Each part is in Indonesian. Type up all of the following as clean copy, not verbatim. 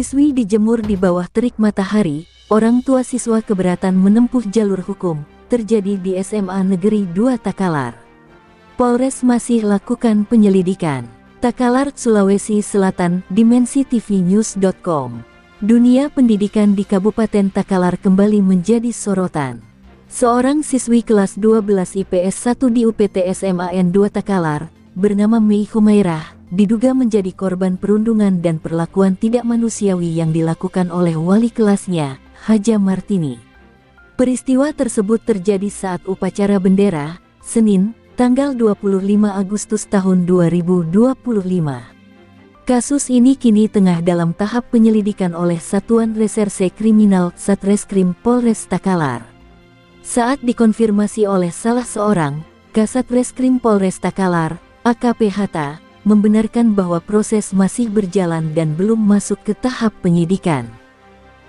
Siswi dijemur di bawah terik matahari, orang tua siswa keberatan menempuh jalur hukum, terjadi di SMA Negeri 2 Takalar. Polres masih lakukan penyelidikan. Takalar, Sulawesi Selatan, dimensitv-news.com. Dunia pendidikan di Kabupaten Takalar kembali menjadi sorotan. Seorang siswi kelas 12 IPS 1 di UPT SMAN 2 Takalar, bernama Mei Humairah, diduga menjadi korban perundungan dan perlakuan tidak manusiawi yang dilakukan oleh wali kelasnya, Haja Martini. Peristiwa tersebut terjadi saat upacara bendera, Senin, tanggal 25 Agustus tahun 2025. Kasus ini kini tengah dalam tahap penyelidikan oleh Satuan Reserse Kriminal Satreskrim Polres Takalar. Saat dikonfirmasi oleh salah seorang, Kasat Reskrim Polres Takalar, AKP Hatta, membenarkan bahwa proses masih berjalan dan belum masuk ke tahap penyidikan.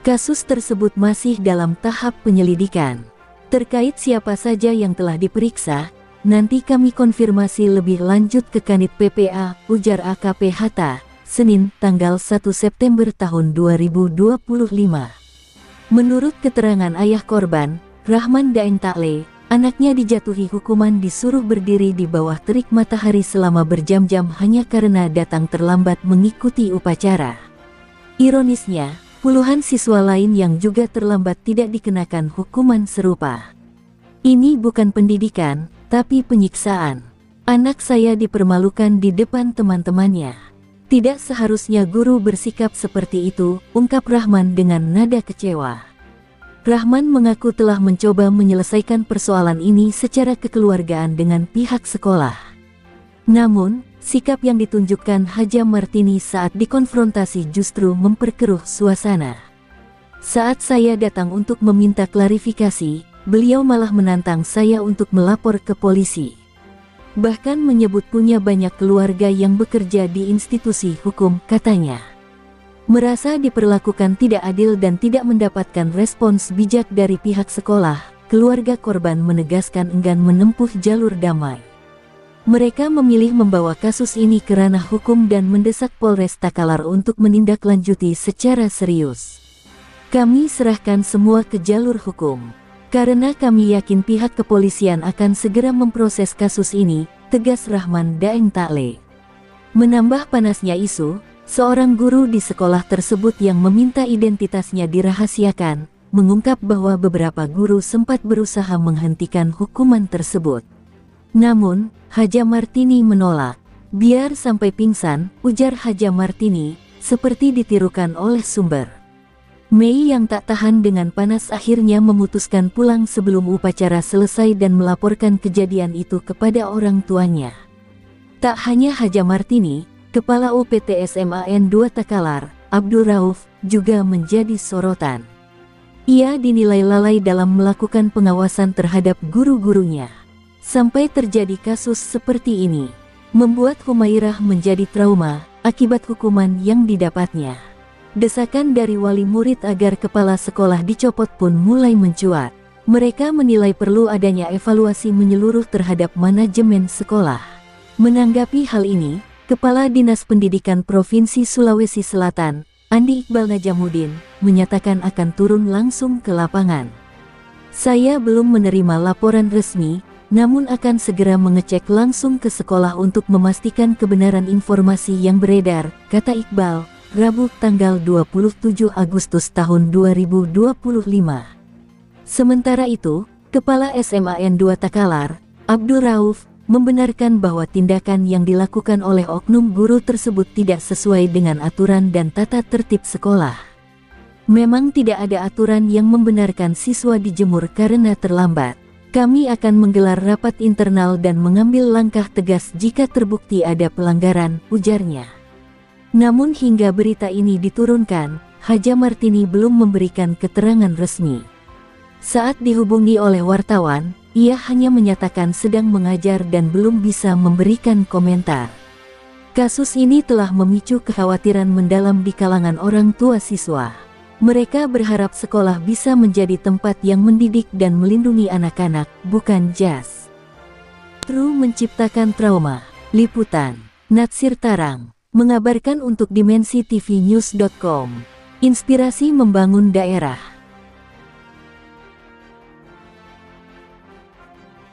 Kasus tersebut masih dalam tahap penyelidikan. Terkait siapa saja yang telah diperiksa, nanti kami konfirmasi lebih lanjut ke Kanit PPA, ujar AKP Hatta, Senin, tanggal 1 September tahun 2025. Menurut keterangan ayah korban, Rahman Daeng Takle, anaknya dijatuhi hukuman disuruh berdiri di bawah terik matahari selama berjam-jam hanya karena datang terlambat mengikuti upacara. Ironisnya, puluhan siswa lain yang juga terlambat tidak dikenakan hukuman serupa. Ini bukan pendidikan, tapi penyiksaan. Anak saya dipermalukan di depan teman-temannya. Tidak seharusnya guru bersikap seperti itu, ungkap Rahman dengan nada kecewa. Rahman mengaku telah mencoba menyelesaikan persoalan ini secara kekeluargaan dengan pihak sekolah. Namun, sikap yang ditunjukkan Haja Martini saat dikonfrontasi justru memperkeruh suasana. Saat saya datang untuk meminta klarifikasi, beliau malah menantang saya untuk melapor ke polisi. Bahkan menyebut punya banyak keluarga yang bekerja di institusi hukum, katanya. Merasa diperlakukan tidak adil dan tidak mendapatkan respons bijak dari pihak sekolah, keluarga korban menegaskan enggan menempuh jalur damai. Mereka memilih membawa kasus ini ke ranah hukum dan mendesak Polres Takalar untuk menindaklanjuti secara serius. Kami serahkan semua ke jalur hukum, karena kami yakin pihak kepolisian akan segera memproses kasus ini, tegas Rahman Daeng Takle. Menambah panasnya isu, seorang guru di sekolah tersebut yang meminta identitasnya dirahasiakan, mengungkap bahwa beberapa guru sempat berusaha menghentikan hukuman tersebut. Namun, Haja Martini menolak. Biar sampai pingsan, ujar Haja Martini, seperti ditirukan oleh sumber. Mei yang tak tahan dengan panas akhirnya memutuskan pulang sebelum upacara selesai dan melaporkan kejadian itu kepada orang tuanya. Tak hanya Haja Martini, Kepala UPT SMAN 2 Takalar, Abdul Rauf, juga menjadi sorotan. Ia dinilai lalai dalam melakukan pengawasan terhadap guru-gurunya. Sampai terjadi kasus seperti ini, membuat Humairah menjadi trauma akibat hukuman yang didapatnya. Desakan dari wali murid agar kepala sekolah dicopot pun mulai mencuat. Mereka menilai perlu adanya evaluasi menyeluruh terhadap manajemen sekolah. Menanggapi hal ini, Kepala Dinas Pendidikan Provinsi Sulawesi Selatan, Andi Iqbal Najamuddin, menyatakan akan turun langsung ke lapangan. Saya belum menerima laporan resmi, namun akan segera mengecek langsung ke sekolah untuk memastikan kebenaran informasi yang beredar, kata Iqbal, Rabu tanggal 27 Agustus tahun 2025. Sementara itu, Kepala SMAN 2 Takalar, Abdul Rauf, membenarkan bahwa tindakan yang dilakukan oleh oknum guru tersebut tidak sesuai dengan aturan dan tata tertib sekolah. Memang tidak ada aturan yang membenarkan siswa dijemur karena terlambat. Kami akan menggelar rapat internal dan mengambil langkah tegas jika terbukti ada pelanggaran, ujarnya. Namun hingga berita ini diturunkan, Haja Martini belum memberikan keterangan resmi. Saat dihubungi oleh wartawan, ia hanya menyatakan sedang mengajar dan belum bisa memberikan komentar. Kasus ini telah memicu kekhawatiran mendalam di kalangan orang tua siswa. Mereka berharap sekolah bisa menjadi tempat yang mendidik dan melindungi anak-anak, bukan jas. True menciptakan trauma. Liputan Natsir Tarang mengabarkan untuk dimensitv-news.com. Inspirasi membangun daerah.